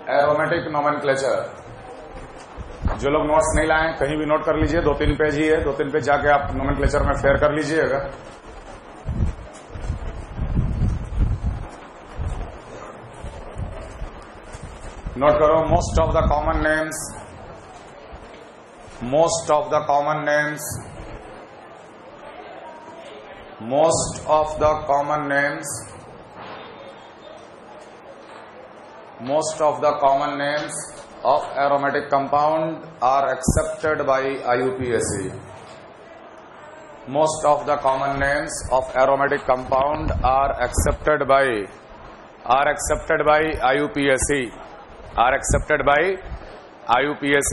Aromatic nomenclature. जो लोग notes नहीं लाए कहीं भी नोट कर लीजिए, 2-3 पेज ही है, 2-3 पेज जाके आप नोमेनक्लेचर में फेयर कर लीजिएगा। नोट करो, most of the common names, most of the common names, most of the common names, most of the common names of aromatic compound are accepted by IUPAC. Most of the common names of aromatic compound are accepted by IUPAC. Are accepted by IUPAC.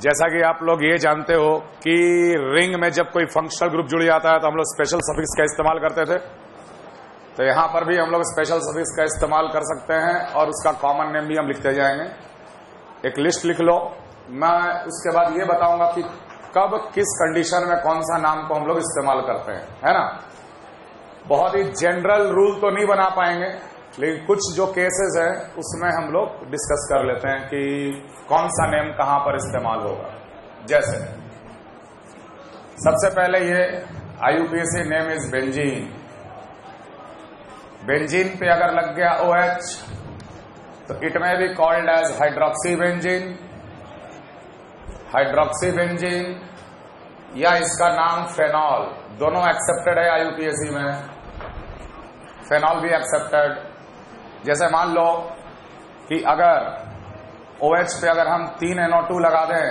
जैसा कि आप लोग ये जानते हो कि ring में जब कोई फंक्शनल ग्रुप जुड़ जाता है तो हम लोग स्पेशल सफिक्स का इस्तेमाल करते थे, तो यहां पर भी हम लोग स्पेशल सफिक्स का इस्तेमाल कर सकते हैं और उसका कॉमन नेम भी हम लिखते जाएंगे। एक लिस्ट लिख लो, मैं उसके बाद ये बताऊंगा कि कब किस कंडीशन में कौन सा नाम को हम लोग इस्तेमाल करते हैं, है ना। बहुत ही जनरल रूल तो नहीं बना पाएंगे, लेकिन कुछ जो केसेस हैं उसमें हम लोग डिस्कस कर लेते हैं कि कौन सा नेम कहां पर इस्तेमाल होगा। जैसे सबसे पहले ये IUPAC name is benzene. Benzene पे अगर लग गया OH तो it may be called as hydroxy benzene, hydroxy benzene, या इसका नाम फेनॉल। दोनों एक्सेप्टेड है IUPAC में, फेनॉल भी एक्सेप्टेड। जैसे मान लो कि अगर OH पे अगर हम 3 NO2 लगा दें,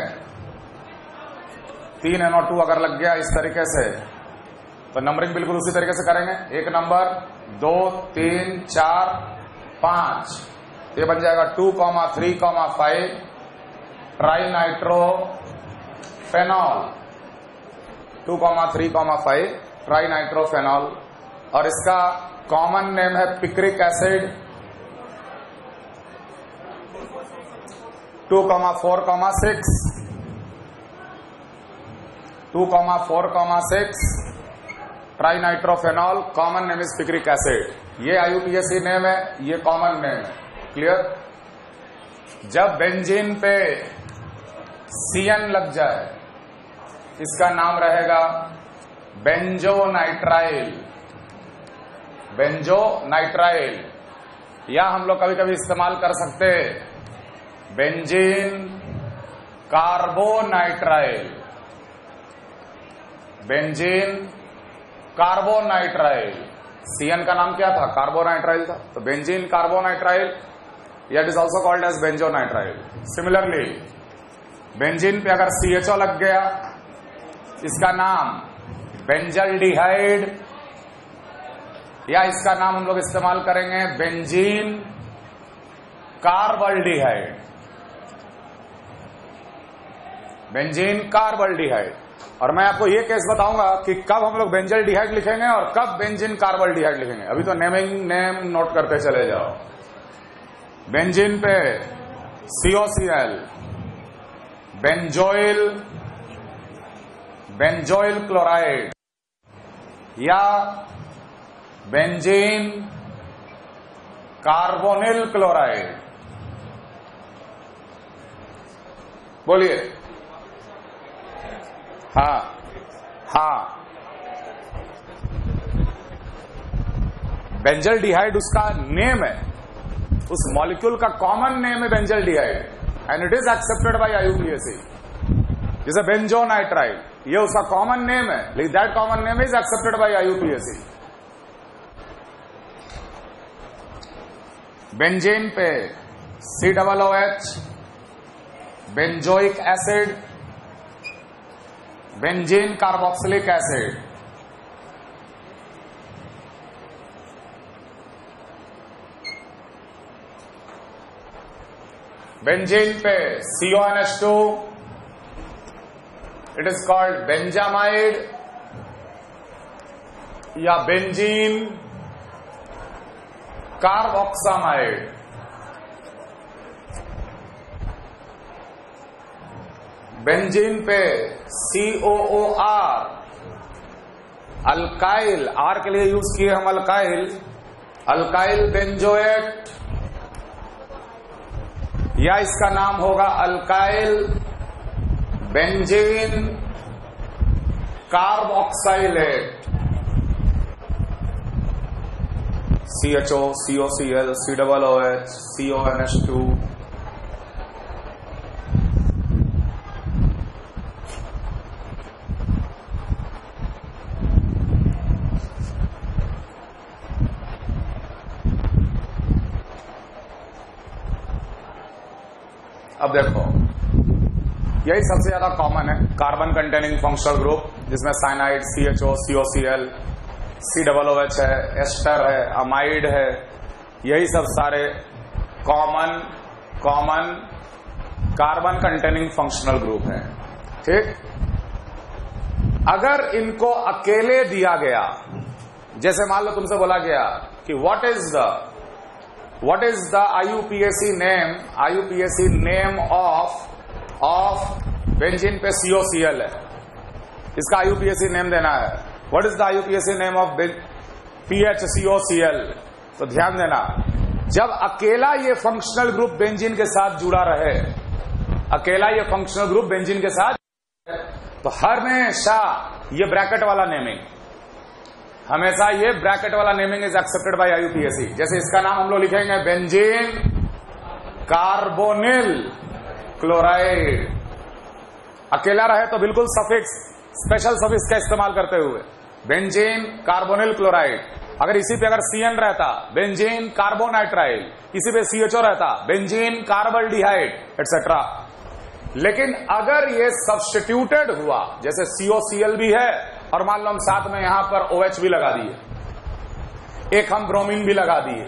3 NO2 अगर लग गया इस तरीके से, तो नंबरिंग बिल्कुल उसी तरीके से करेंगे। 1 नंबर, 2, 3, 4, 5, ये बन जाएगा 2,3,5 ट्राइनाइट्रो फेनॉल, 2,3,5 ट्राइनाइट्रो फेनॉल। और इसका कॉमन नेम है picric acid, 2,4,6, 2,4,6 trinitrophenol. Common name is picric acid. ये IUPAC नेम है, ये कॉमन नेम है। क्लियर। जब बेंजीन पे CN लग जाए, इसका नाम रहेगा बेंजोनाइट्राइल, बेंजोनाइट्राइल। या हम लोग कभी कभी इस्तेमाल कर सकते benzene carbonitrile, benzene carbonitrile. CN का नाम क्या था? कार्बोनाइट्राइल था, तो benzene carbonitrile, it is also called as benzonitrile. Similarly benzene पे अगर CHO लग गया, इसका नाम बेंजल्डिहाइड, या इसका नाम हम लोग इस्तेमाल करेंगे बेंजीन कार्बल्डिहाइड, बेंजीन कार्बल्डिहाइड। और मैं आपको ये केस बताऊंगा कि कब हम लोग बेंजल्डिहाइड लिखेंगे और कब बेंजीन कार्बल्डिहाइड लिखेंगे। अभी तो नेम नोट करते चले जाओ। बेंजीन पे COCl, बेंजोइल, बेंजोइल क्लोराइड, या बेंजीन कार्बोनिल क्लोराइड। बोलिए। हाँ हाँ, बेंजल्डिहाइड उसका नेम है, उस मॉलिक्यूल का कॉमन नेम है benzaldehyde, and it is accepted by IUPAC। जैसे बेंजोनाइट्राइल, ये उसका कॉमन नेम है, लेकिन that common name is accepted by IUPAC। Benzene पे COOH, benzoic acid, benzene carboxylic acid. Benzene पे CONH2, it is called benzamide, या benzene carboxamide. Benzene पे COOR, alkyl, are के लिए यूज किए हम अल्काइल, अल्काइल बेंजोएट, या इसका नाम होगा alkyl benzene carboxylate, CHO, COCl, COOH, CONH2। अब देखो, यही सबसे ज्यादा कॉमन है, कार्बन कंटेनिंग फंक्शनल ग्रुप, जिसमें साइनाइड, CHO, COCl, COOH है, एस्टर है, अमाइड है, यही सब सारे common carbon containing functional group हैं। ठीक, अगर इनको अकेले दिया गया, जैसे मान लो तुमसे बोला गया कि what is the IUPAC name of benzene पे COCl है, इसका IUPAC नेम देना है। What is the IUPAC name of PHCOCl? तो ध्यान देना, जब अकेला ये फंक्शनल ग्रुप बेंजीन के साथ जुड़ा रहे, अकेला ये फंक्शनल ग्रुप बेंजीन के साथ, तो हमेशा ये ब्रैकेट वाला नेमिंग, हमेशा ये ब्रैकेट वाला naming is accepted by IUPAC। जैसे इसका नाम हम लोग लिखेंगे बेंजीन कार्बोनिल क्लोराइड, अकेला रहे तो बिल्कुल सफिक्स, स्पेशल सफिक्स का इस्तेमाल करते हुए बेंजीन कार्बोनिल क्लोराइड। अगर इसी पे अगर CN रहता, बेंजीन कार्बोनाइट्राइल, इसी पे CHO रहता, बेंजीन कार्बल्डिहाइड, एटसेट्रा। लेकिन अगर ये सब्स्टिट्यूटेड हुआ, जैसे COCl भी है और मान लो हम साथ में यहां पर OH भी लगा दिए, एक हम ब्रोमीन भी लगा दिए,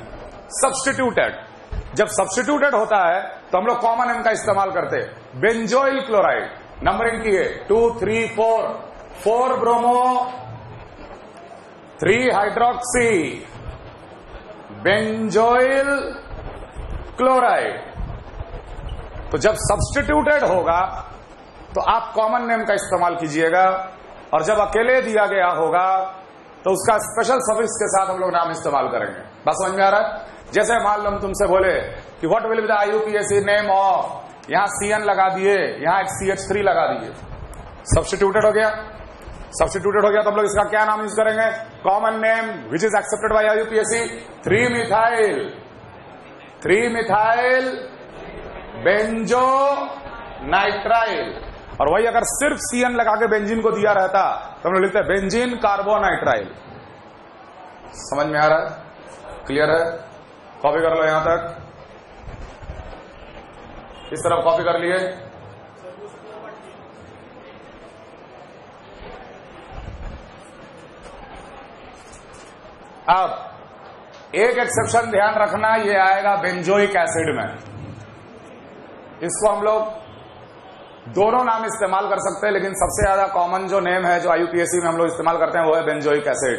सब्स्टिट्यूटेड। जब सब्स्टिट्यूटेड होता है तो हम लोग कॉमन नेम का इस्तेमाल करते हैं, बेंजोइल क्लोराइड। नंबरिंग की है 2 3 4, 4 ब्रोमो 3 हाइड्रोक्सी बेंजोइल क्लोराइड। तो जब सब्स्टिट्यूटेड होगा तो आप कॉमन नेम का इस्तेमाल कीजिएगा, और जब अकेले दिया गया होगा तो उसका स्पेशल सफिक्स के साथ हम लोग नाम इस्तेमाल करेंगे। बस समझ में आ रहा है? जैसे मान लो हम तुमसे बोले कि what will be the IUPAC name of, यहां CN लगा दिए, यहां एक CH3 लगा दिए, सब्स्टिट्यूटेड हो गया। सब्स्टिट्यूटेड हो गया तो हम लोग इसका क्या नाम यूज करेंगे? Common name which is accepted by IUPAC, 3 methyl benzonitrile. और वही अगर सिर्फ CN लगा के बेंजीन को दिया रहता तो हम लोग लिखते हैं बेंजीन कार्बोनाइट्राइल। समझ में आ रहा है? क्लियर है? कॉपी कर लो, यहां तक इस तरफ कॉपी कर लिए। अब एक एक्सेप्शन ध्यान रखना, ये आएगा बेंजोइक एसिड में। इसको हम लोग दोनों नाम इस्तेमाल कर सकते हैं, लेकिन सबसे ज्यादा कॉमन जो नेम है जो IUPAC में हम लोग इस्तेमाल करते हैं वो है बेंजोइक एसिड।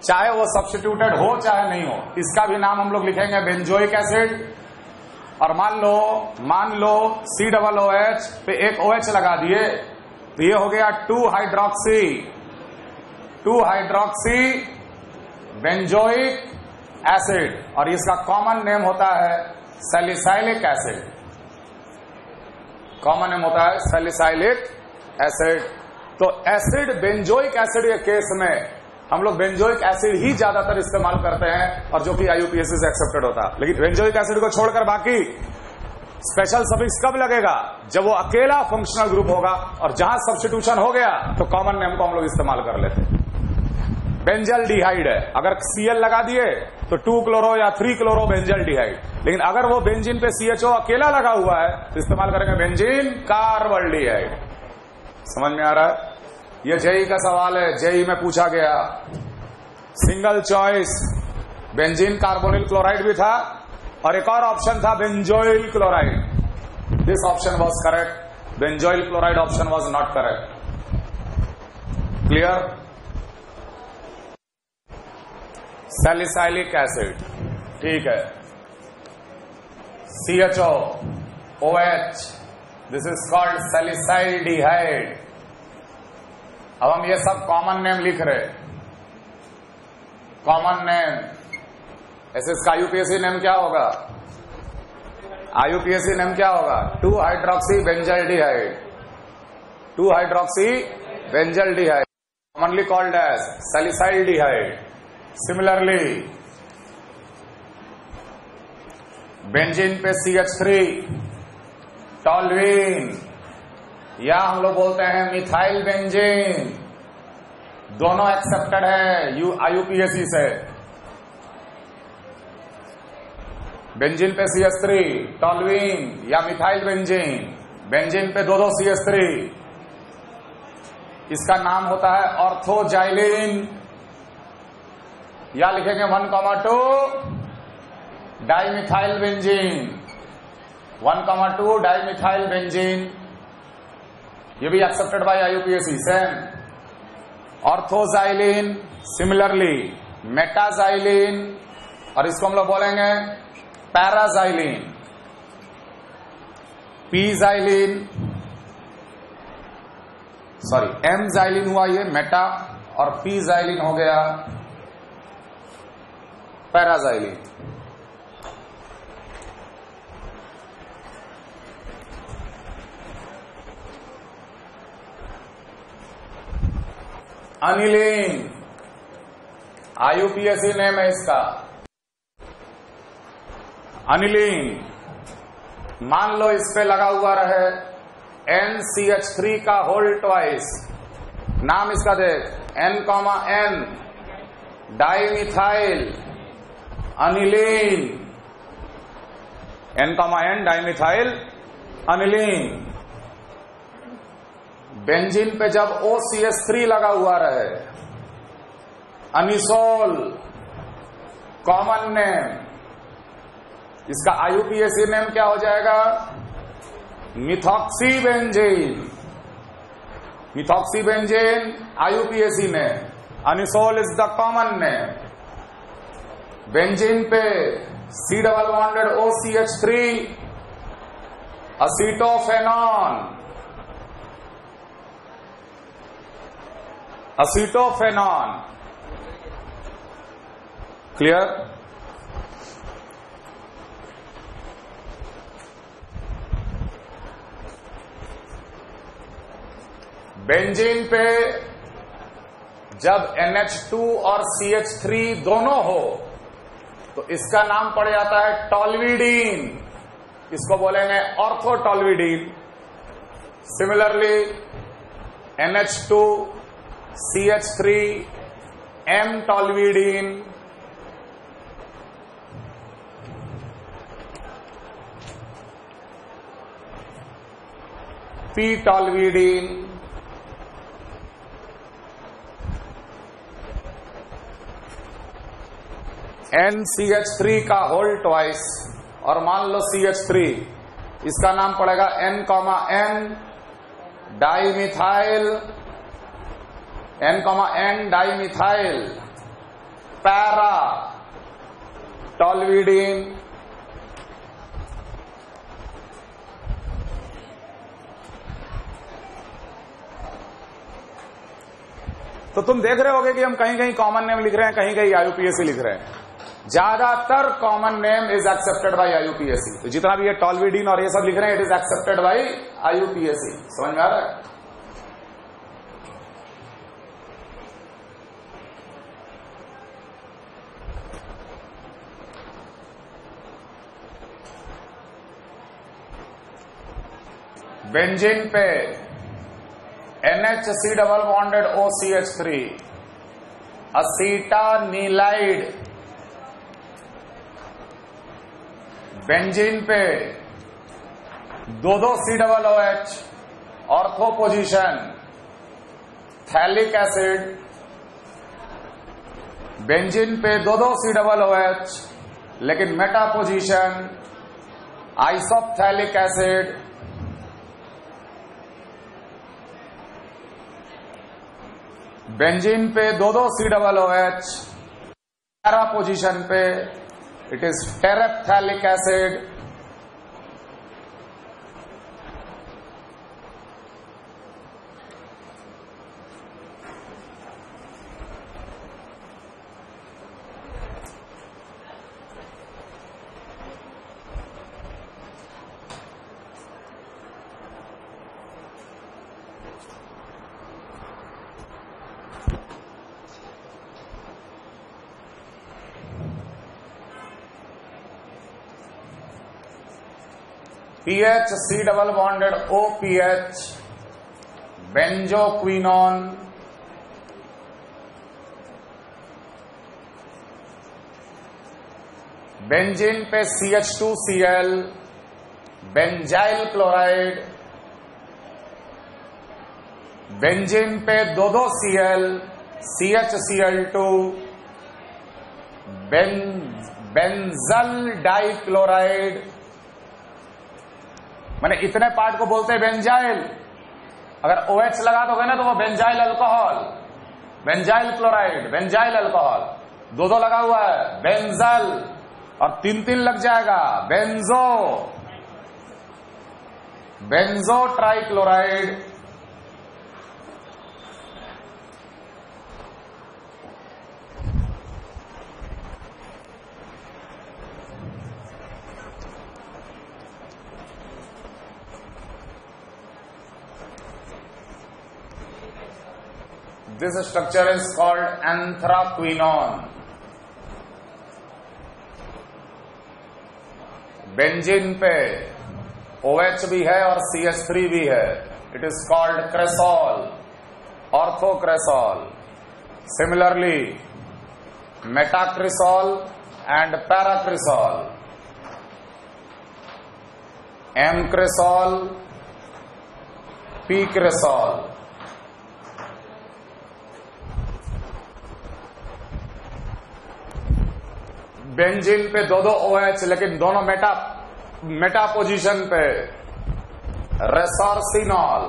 चाहे वो सब्स्टिट्यूटेड हो चाहे नहीं हो, इसका भी नाम हम लोग लिखेंगे बेंजोइक एसिड। और मान लो COOH पे एक OH लगा दिए तो ये हो गया 2 हाइड्रोक्सी बेंजोइक एसिड, और इसका कॉमन नेम होता है सैलिसाइलिक एसिड। कॉमन नेम होता है सैलिसाइलिक एसिड। तो एसिड बेंजोइक एसिड के केस में हम लोग बेंजोइक एसिड ही ज्यादातर इस्तेमाल करते हैं, और जो कि IUPAC से एक्सेप्टेड होता है। लेकिन बेंजोइक एसिड को छोड़कर बाकी स्पेशल सफिक्स कब लगेगा? जब वो अकेला फंक्शनल ग्रुप होगा, और जहां सब्स्टिट्यूशन हो गया तो कॉमन नेम को हम लोग इस्तेमाल कर लेते हैं। बेंजल डिहाइड है, अगर Cl लगा दिए तो 2 क्लोरो या 3 क्लोरो बेंजल डिहाइड। लेकिन अगर वो बेंजीन पे CHO अकेला लगा हुआ है तो इस्तेमाल करेंगे बेंजीन कार्बल्डिहाइड। समझ में आ रहा है? ये जेई का सवाल है, जेई में पूछा गया, single choice benzene carbonyl chloride भी था और एक और ऑप्शन था benzoyl chloride. This option was correct, benzoyl chloride option was not correct. Clear? Salicylic acid, ठीक है, CHO OH, this is called salicylaldehyde. अब हम ये सब कॉमन नेम लिख रहे, कॉमन नेम। ऐसे इसका IUPAC नेम क्या होगा? आईयूपीएसी नेम क्या होगा? 2 hydroxy benzaldehyde, 2 hydroxy benzaldehyde, commonly called as salicylaldehyde. Similarly, benzene पे CH3 टॉल्वीन, या हम लोग बोलते हैं मिथाइल बेंजीन, दोनों एक्सेप्टेड है आईयूपीएसी से। बेंजीन पे CH3 टॉल्वीन या मिथाइल बेंजीन, बेंजीन पे 2 CH3, इसका नाम होता है ऑर्थोजाइलिन, या लिखेंगे 1,2 डाइमिथाइल बेंजीन, 1,2 डाइमिथाइल बेंजीन, ये भी accepted by IUPAC. Same orthoxylene, similarly metaxylene, और इसको हम लोग बोलेंगे पैराजाइलिन, पीजाइलिन, सॉरी एमजाइलिन हुआ ये मेटा, और पीजाइलिन हो गया पैराजाइलिन। अनिलीन, आईयूपीएसी नेम है इसका अनिलीन। मान लो इस पे लगा हुआ रहे NCH3 का होल ट्वाइस, नाम इसका देख N, dimethyl aniline, N, dimethyl aniline. Benzene पे जब OCH3 लगा हुआ रहे, अनिसोल कॉमन नेम, इसका आईयूपीएसी नेम क्या हो जाएगा? Methoxybenzene, methoxybenzene IUPAC name, anisole is the common name. Benzene पे C double bonded OCH3 acetophenone, acetophenone, clear? Benzene पे जब NH2 और CH3 दोनों हो तो इसका नाम पड़ जाता है टॉल्विडीन, इसको बोलेंगे orthotoluidine. Similarly NH2 CH3 M toluidine, P toluidine, NCH3 का होल ट्वाइस, और मान लो CH3, इसका नाम पड़ेगा N, dimethyl, N, dimethyl para toluidine. तो तुम देख रहे होगे कि हम कहीं कहीं कॉमन नेम लिख रहे हैं, कहीं कहीं आईयूपीएसी लिख रहे हैं। ज्यादातर common name is accepted by IUPAC. तो जितना भी ये टॉल्विडीन और ये सब लिख रहे हैं, it is accepted by IUPAC. समझ में आ रहा है? बेंजीन पे NHC double bonded OCH3 acetanilide, benzene पे 2 C double OH ortho position phthalic acid, benzene पे 2 C डबल OH लेकिन meta position isophthalic acid, benzene पे 2 C double OH para position पे it is terephthalic acid, PH C double bonded O PH, benzoquinone, benzene पे CH2Cl, benzyl chloride, benzene पे 2 Cl, CHCl2, benzyl dichloride, माने इतने part को बोलते हैं benzyl. अगर OH लगा दोगे ना तो वो benzyl alcohol, benzyl chloride, benzyl alcohol. 2 लगा हुआ है बेंजल, और 3 लग जाएगा benzo, benzotrichloride, This structure is called anthraquinone. Benzene पे OH भी है और CH3 भी है। It is called cresol, orthocresol. Similarly, metacresol and paracresol. M-cresol, P-cresol. Benzene पे 2 OH, लेकिन दोनों मेटा पोजीशन पे। रेसोर्सिनॉल,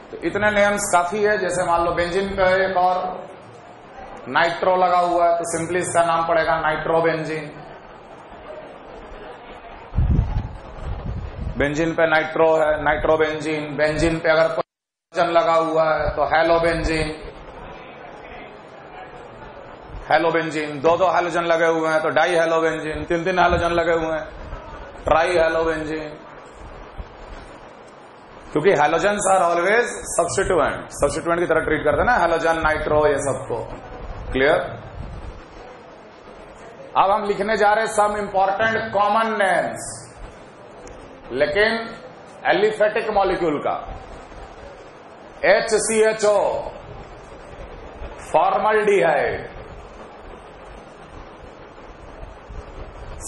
तो इतने नेम्स काफी है। जैसे मान लो बेंजीन पे एक और नाइट्रो लगा हुआ है तो सिंपली इसका नाम पड़ेगा नाइट्रोबेंजीन। बेंजीन पे नाइट्रो है, नाइट्रोबेंजीन। बेंजीन पे अगर कोई हाइड्रोजन लगा हुआ है तो हेलोबेंजीन, हेलोबेंजीन। 2 हेलोजन लगे हुए हैं तो डाई हेलोबेंजीन। 3 हेलोजन लगे हुए हैं ट्राई हेलोबेंजीन। क्योंकि हेलोजन्स आर ऑलवेज सब्स्टिट्यूएंट की तरह ट्रीट करते हैं ना, हेलोजन, नाइट्रो, ये सबको। क्लियर? अब हम लिखने जा रहे हैं सम इंपॉर्टेंट कॉमन नेम्स, लेकिन एलिफेटिक मॉलिक्यूल का। HCHO, formaldehyde.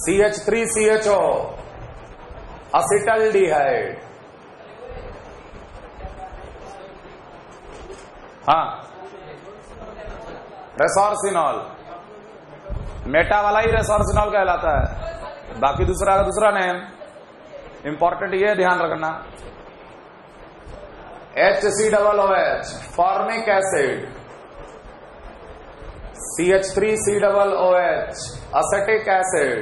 CH3CHO, असिटल्डिहाइड। हाँ, रेसोर्सिनॉल। मेटा वाला ही रेसोर्सिनॉल कहलाता है, बाकी दूसरा का दूसरा नेम। इंपॉर्टेंट ये ध्यान रखना। HCOOH, formic acid. CH3COOH, acetic acid.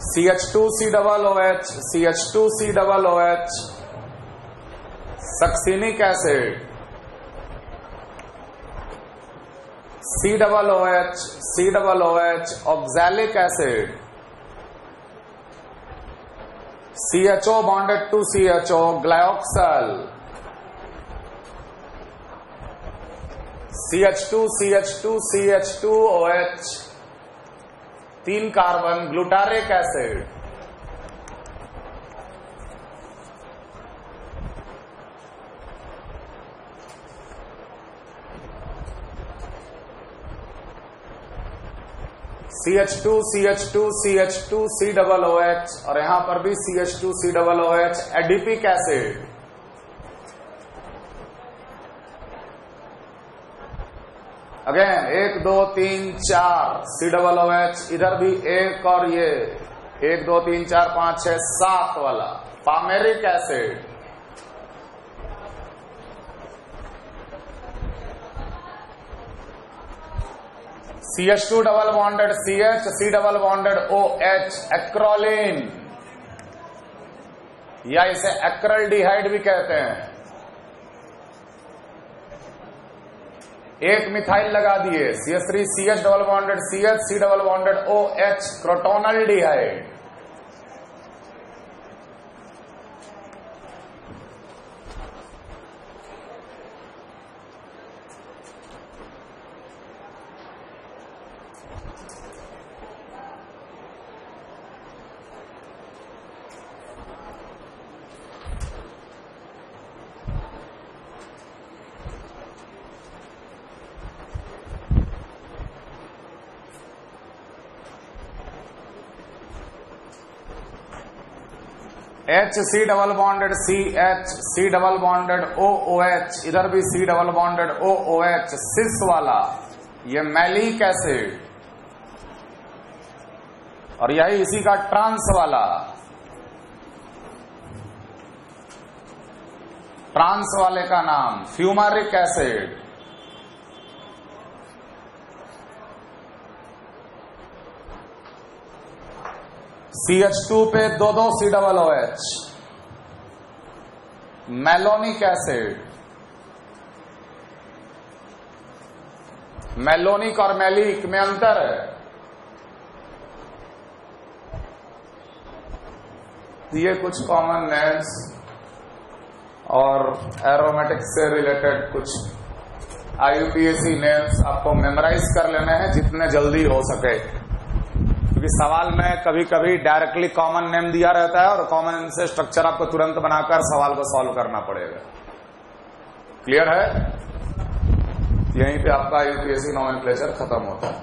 CH2COOH, succinic acid. COOH, oxalic acid. CHO bonded to CHO, glyoxal. CH2OH, 3 carbon, glutaric acid. CH2COOH, और यहां पर भी CH2COOH, adipic acid. Again 1 2 3 4 COOH, इधर भी 1 और ये 1 2 3 4 5 6 7 वाला पामेरिक acid. CH2 double bonded CH, C double bonded OH, acrolein, या इसे एक्रल्डिहाइड भी कहते हैं। एक मिथाइल लगा दिए, CH3 CH double bonded CH, C double bonded OH, क्रोटोनल डिहाइड। HC double bonded CH, C double bonded OOH, इधर भी C डबल बॉन्डेड OOH, सिस वाला ये मैलिक एसिड, और यही इसी का ट्रांस वाला, ट्रांस वाले का नाम फ्यूमारिक एसिड। CH2 पे दो C double OH, malonic acid. Malonic और मैलिक में अंतर है। ये कुछ कॉमन नेम्स और एरोमेटिक से रिलेटेड कुछ IUPAC नेम्स आपको मेमोराइज कर लेने हैं जितने जल्दी हो सके, क्योंकि सवाल में कभी कभी डायरेक्टली कॉमन नेम दिया रहता है और कॉमन नेम से स्ट्रक्चर आपको तुरंत बनाकर सवाल को सॉल्व करना पड़ेगा। क्लियर है? यहीं पे आपका IUPAC नॉमेनक्लेचर खत्म होता है।